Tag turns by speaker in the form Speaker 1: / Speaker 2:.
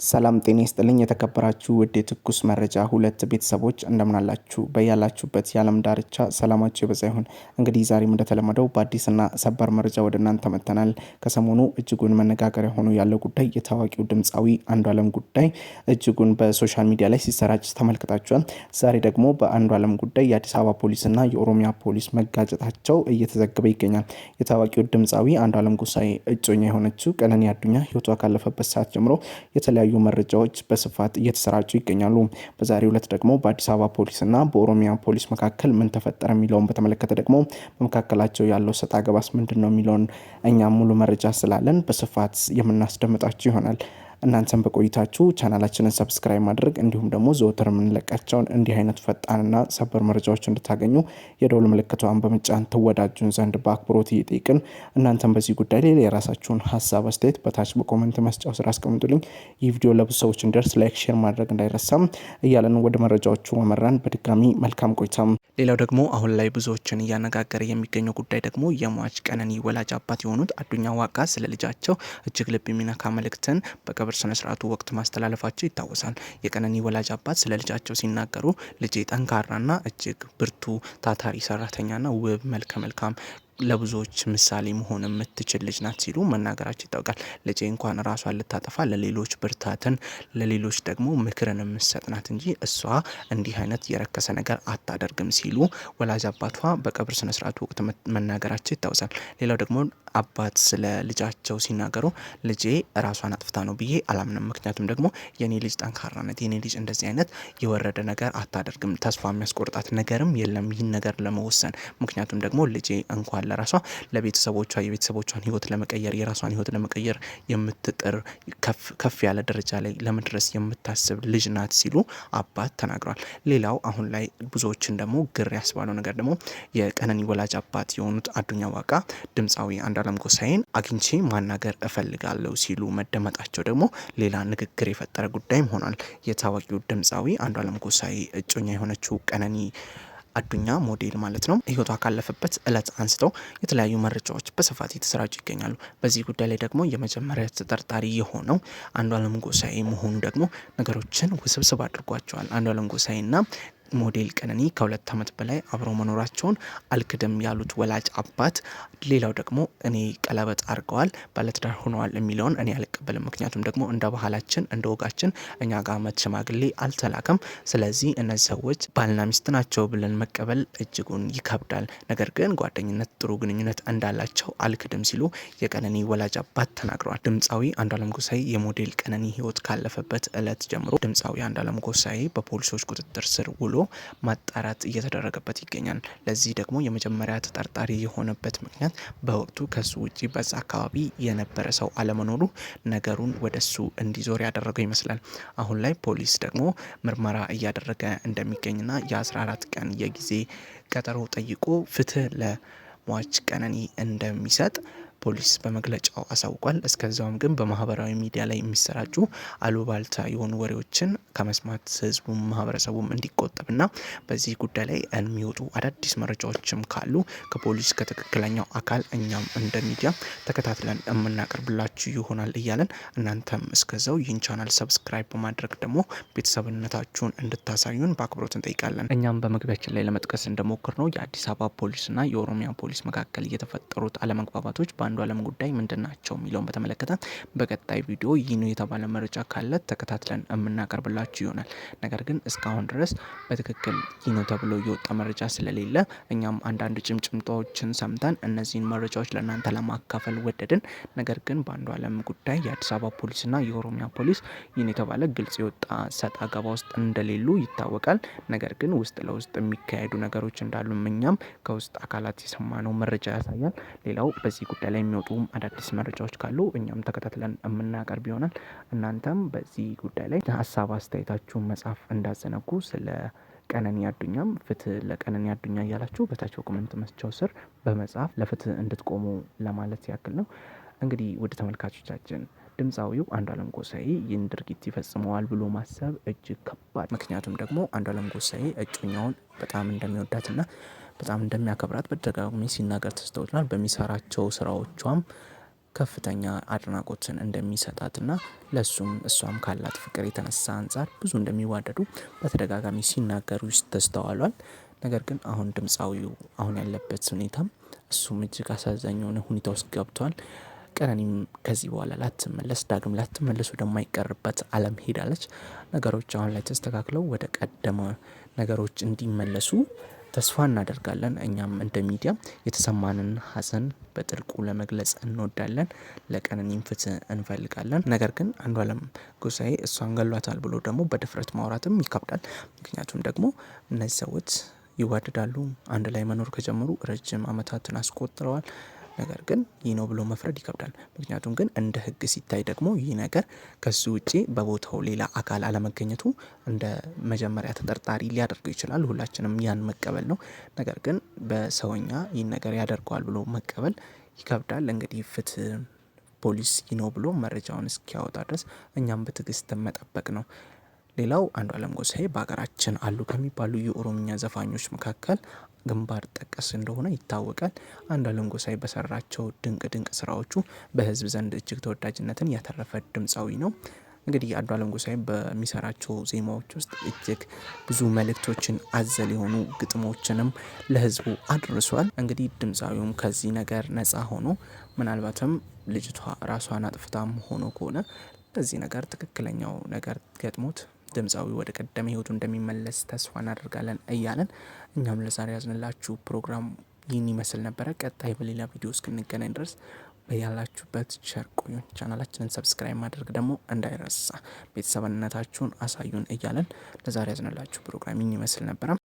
Speaker 1: ሰላም ጤና ይስጥልኝ የተከበራችሁ ውድ የትኩስ መረጃ ሁለት ቤተሰቦች እንደምናላችሁ በያላችሁበት የዓለም ዳርቻ ሰላማችሁ ይበዛ ይሁን። እንግዲህ ዛሬም እንደተለመደው በአዲስና ሰበር መረጃ ወደ እናንተ መጥተናል። ከሰሞኑ እጅጉን መነጋገሪያ ሆኖ ያለው ጉዳይ የታዋቂው ድምፃዊ አንዱዓለም ጉዳይ እጅጉን በሶሻል ሚዲያ ላይ ሲሰራጭ ተመልክታችኋል። ዛሬ ደግሞ በአንዱዓለም ጉዳይ የአዲስ አበባ ፖሊስና የኦሮሚያ ፖሊስ መጋጨታቸው እየተዘገበ ይገኛል። የታዋቂው ድምፃዊ አንዱዓለም ጎሳኤ እጮኛ የሆነችው ቀነኒ አዱኛ ህይወቷ ካለፈበት ሰዓት ጀምሮ የተለያዩ መረጃዎች በስፋት እየተሰራጩ ይገኛሉ። በዛሬው ዕለት ደግሞ በአዲስ አበባ ፖሊስና በኦሮሚያ ፖሊስ መካከል ምን ተፈጠረ የሚለውን በተመለከተ ደግሞ በመካከላቸው ያለው ሰጣ ገባስ ምንድነው የሚለውን እኛም ሙሉ መረጃ ስላለን በስፋት የምናስደምጣችሁ ይሆናል። እናንተም በቆይታችሁ ቻናላችንን ሰብስክራይብ ማድረግ እንዲሁም ደግሞ ዘወትር የምንለቃቸውን እንዲህ አይነት ፈጣንና ሰበር መረጃዎች እንድታገኙ የደውል ምልክቷን በመጫን ትወዳጁን ዘንድ በአክብሮት እየጠየቅን እናንተም በዚህ ጉዳይ ላይ የራሳችሁን ሀሳብ አስተያየት በታች በኮሜንት መስጫው ስራ አስቀምጡልኝ። ይህ ቪዲዮ ለብዙ ሰዎች እንዲደርስ ላይክ፣ ሼር ማድረግ እንዳይረሳም እያለን ወደ መረጃዎቹ መመራን በድጋሚ መልካም ቆይታም። ሌላው ደግሞ አሁን ላይ ብዙዎችን እያነጋገረ የሚገኘው ጉዳይ ደግሞ የሟች ቀነኒ ወላጅ አባት የሆኑት አዱኛ ዋቃ ስለ ልጃቸው እጅግ ልብ የሚነካ መልእክትን በቀብር ስነ ስርዓቱ ወቅት ማስተላለፋቸው ይታወሳል። የቀነኒ ወላጅ አባት ስለ ልጃቸው ሲናገሩ ልጄ ጠንካራና እጅግ ብርቱ ታታሪ ሰራተኛና ውብ መልከ መልካም ለብዙዎች ምሳሌ መሆን የምትችል ልጅ ናት ሲሉ መናገራቸው ይታወቃል። ልጄ እንኳን ራሷን ልታጠፋ ለሌሎች ብርታትን ለሌሎች ደግሞ ምክርን የምትሰጥ ናት እንጂ እሷ እንዲህ አይነት የረከሰ ነገር አታደርግም ሲሉ ወላጅ አባቷ በቀብር ስነ ስርዓቱ ወቅት መናገራቸው ይታወሳል። ሌላው ደግሞ አባት ስለ ልጃቸው ሲናገሩ ልጄ ራሷን አጥፍታ ነው ብዬ አላምንም። ምክንያቱም ደግሞ የኔ ልጅ ጠንካራነት የኔ ልጅ እንደዚህ አይነት የወረደ ነገር አታደርግም። ተስፋ የሚያስቆርጣት ነገርም የለም ይህን ነገር ለመወሰን። ምክንያቱም ደግሞ ልጄ እንኳን ለራሷ ለቤተሰቦቿ የቤተሰቦቿን ህይወት ለመቀየር የራሷን ህይወት ለመቀየር የምትጥር ከፍ ያለ ደረጃ ላይ ለመድረስ የምታስብ ልጅ ናት ሲሉ አባት ተናግረዋል። ሌላው አሁን ላይ ብዙዎችን ደግሞ ግር ያስባለው ነገር ደግሞ የቀነኒ ወላጅ አባት የሆኑት አዱኛ ዋቃ ድምፃዊ አንዱዓለም ጎሳኤን አግኝቼ ማናገር እፈልጋለሁ ሲሉ መደመጣቸው ደግሞ ሌላ ንግግር የፈጠረ ጉዳይም ሆኗል። የታዋቂው ድምፃዊ አንዱዓለም ጎሳኤ እጮኛ የሆነችው ቀነኒ አዱኛ ሞዴል ማለት ነው ህይወቷ ካለፈበት እለት አንስተው የተለያዩ መረጃዎች በስፋት የተሰራጩ ይገኛሉ። በዚህ ጉዳይ ላይ ደግሞ የመጀመሪያ ተጠርጣሪ የሆነው አንዱዓለም ጎሳኤ መሆኑ ደግሞ ነገሮችን ውስብስብ አድርጓቸዋል። አንዱዓለም ጎሳኤና ሞዴል ቀነኒ ከ2 ዓመት በላይ አብረው መኖራቸውን አልክድም ያሉት ወላጅ አባት ሌላው ደግሞ እኔ ቀለበት አድርገዋል ባለትዳር ሆነዋል የሚለውን እኔ አልቀበልም። ምክንያቱም ደግሞ እንደ ባህላችን እንደ ወጋችን እኛ ጋር አመት ሽማግሌ አልተላከም። ስለዚህ እነዚህ ሰዎች ባልና ሚስት ናቸው ብለን መቀበል እጅጉን ይከብዳል። ነገር ግን ጓደኝነት ጥሩ ግንኙነት እንዳላቸው አልክድም ሲሉ የቀነኒ ወላጅ አባት ተናግረዋል። ድምፃዊ አንዱዓለም ጎሳኤ የሞዴል ቀነኒ ህይወት ካለፈበት እለት ጀምሮ ድምፃዊ አንዱዓለም ጎሳኤ በፖሊሶች ቁጥጥር ስር ውሎ ማጣራት እየተደረገበት ይገኛል። ለዚህ ደግሞ የመጀመሪያ ተጠርጣሪ የሆነበት ምክንያት በወቅቱ ከሱ ውጪ በዛ አካባቢ የነበረ ሰው አለመኖሩ ነገሩን ወደሱ እንዲዞር ያደረገው ይመስላል። አሁን ላይ ፖሊስ ደግሞ ምርመራ እያደረገ እንደሚገኝና የ14 ቀን የጊዜ ቀጠሮ ጠይቆ ፍትህ ለሟች ቀነኒ እንደሚሰጥ ፖሊስ በመግለጫው አሳውቋል። እስከዛውም ግን በማህበራዊ ሚዲያ ላይ የሚሰራጩ አሉባልታ የሆኑ ወሬዎችን ከመስማት ህዝቡም ማህበረሰቡም እንዲቆጠብና በዚህ ጉዳይ ላይ የሚወጡ አዳዲስ መረጃዎችም ካሉ ከፖሊስ ከትክክለኛው አካል እኛም እንደ ሚዲያ ተከታትለን የምናቀርብላችሁ ይሆናል እያለን እናንተም እስከዛው ይህን ቻናል ሰብስክራይብ በማድረግ ደግሞ ቤተሰብነታችሁን እንድታሳዩን በአክብሮት እንጠይቃለን። እኛም በመግቢያችን ላይ ለመጥቀስ እንደሞክር ነው የአዲስ አበባ ፖሊስና የኦሮሚያ ፖሊስ መካከል የተፈጠሩት አለመግባባቶች አንዱዓለም ጉዳይ ምንድናቸው የሚለውን በተመለከተ በቀጣይ ቪዲዮ ይህ ነው የተባለ መረጃ ካለ ተከታትለን የምናቀርብላችሁ ይሆናል። ነገር ግን እስካሁን ድረስ በትክክል ይህ ነው ተብሎ የወጣ መረጃ ስለሌለ እኛም አንዳንድ ጭምጭምታዎችን ሰምተን እነዚህን መረጃዎች ለእናንተ ለማካፈል ወደድን። ነገር ግን በአንዱዓለም ጉዳይ የአዲስ አበባ ፖሊስና የኦሮሚያ ፖሊስ ይህ ነው የተባለ ግልጽ የወጣ ሰጣ ገባ ውስጥ እንደሌሉ ይታወቃል። ነገር ግን ውስጥ ለውስጥ የሚካሄዱ ነገሮች እንዳሉ እኛም ከውስጥ አካላት የሰማነው መረጃ ያሳያል። ሌላው በዚህ ጉዳይ ላይ የሚወጡ አዳዲስ መረጃዎች ካሉ እኛም ተከታትለን የምናቀርብ ይሆናል። እናንተም በዚህ ጉዳይ ላይ ሀሳብ አስተያየታችሁን መጻፍ እንዳዘነጉ ስለ ቀነኒ አዱኛም ፍትህ ለቀነኒ አዱኛ እያላችሁ በታች ኮሜንት መስጫው ስር በመጻፍ ለፍትህ እንድትቆሙ ለማለት ያክል ነው። እንግዲህ ውድ ተመልካቾቻችን ድምፃዊው አንዱዓለም ጎሳኤ ይህን ድርጊት ይፈጽመዋል ብሎ ማሰብ እጅግ ከባድ። ምክንያቱም ደግሞ አንዱዓለም ጎሳኤ እጮኛውን በጣም እንደሚወዳትና በጣም እንደሚያከብራት በተደጋጋሚ ሲናገር ተስተውሏል። በሚሰራቸው ስራዎቿም ከፍተኛ አድናቆትን እንደሚሰጣትና ለሱም እሷም ካላት ፍቅር የተነሳ አንጻር ብዙ እንደሚዋደዱ በተደጋጋሚ ሲናገሩ ተስተዋሏል። ነገር ግን አሁን ድምፃዊው አሁን ያለበት ሁኔታም እሱም እጅግ አሳዛኝ የሆነ ሁኔታ ውስጥ ገብቷል። ቀነኒም ከዚህ በኋላ ዳግም ላትመለስ ወደማይቀርበት ዓለም ሄዳለች። ነገሮች አሁን ላይ ተስተካክለው ወደ ቀደመ ነገሮች እንዲመለሱ ተስፋ እናደርጋለን። እኛም እንደ ሚዲያ የተሰማንን ሀዘን በጥልቁ ለመግለጽ እንወዳለን። ለቀነኒም ፍትህ እንፈልጋለን። ነገር ግን አንዷለም ጎሳኤ እሷን ገሏታል ብሎ ደግሞ በድፍረት ማውራትም ይከብዳል። ምክንያቱም ደግሞ እነዚህ ሰዎች ይዋደዳሉ፣ አንድ ላይ መኖር ከጀመሩ ረጅም ዓመታትን አስቆጥረዋል። ነገር ግን ይህ ነው ብሎ መፍረድ ይከብዳል። ምክንያቱም ግን እንደ ሕግ ሲታይ ደግሞ ይህ ነገር ከሱ ውጪ በቦታው ሌላ አካል አለመገኘቱ እንደ መጀመሪያ ተጠርጣሪ ሊያደርገው ይችላል። ሁላችንም ያን መቀበል ነው። ነገር ግን በሰውኛ ይህን ነገር ያደርገዋል ብሎ መቀበል ይከብዳል። እንግዲህ ፍትህ ፖሊስ ይህ ነው ብሎ መረጃውን እስኪያወጣ ድረስ እኛም በትዕግስት መጠበቅ ነው። ሌላው አንዷለም ጎሳኤ በሀገራችን አሉ ከሚባሉ የኦሮምኛ ዘፋኞች መካከል ግንባር ጠቀስ እንደሆነ ይታወቃል። አንዷለም ጎሳኤ በሰራቸው ድንቅ ስራዎቹ በህዝብ ዘንድ እጅግ ተወዳጅነትን ያተረፈ ድምፃዊ ነው። እንግዲህ አንዷለም ጎሳኤ በሚሰራቸው ዜማዎች ውስጥ እጅግ ብዙ መልእክቶችን አዘል የሆኑ ግጥሞችንም ለህዝቡ አድርሷል። እንግዲህ ድምፃዊውም ከዚህ ነገር ነፃ ሆኖ ምናልባትም ልጅቷ ራሷን አጥፍታም ሆኖ ከሆነ ለዚህ ነገር ትክክለኛው ነገር ገጥሞት ድምፃዊ ወደ ቀደመ ህይወቱ እንደሚመለስ ተስፋ እናደርጋለን እያለን እኛም ለዛሬ ያዝንላችሁ ፕሮግራም ይህን ይመስል ነበረ። ቀጣይ በሌላ ቪዲዮ እስክንገናኝ ድረስ በያላችሁበት ቸር ቆዩን። ቻናላችንን ሰብስክራይብ ማድረግ ደግሞ እንዳይረሳ፣ ቤተሰብነታችሁን አሳዩን እያለን ለዛሬ ያዝንላችሁ ፕሮግራም ይህን ይመስል ነበረ።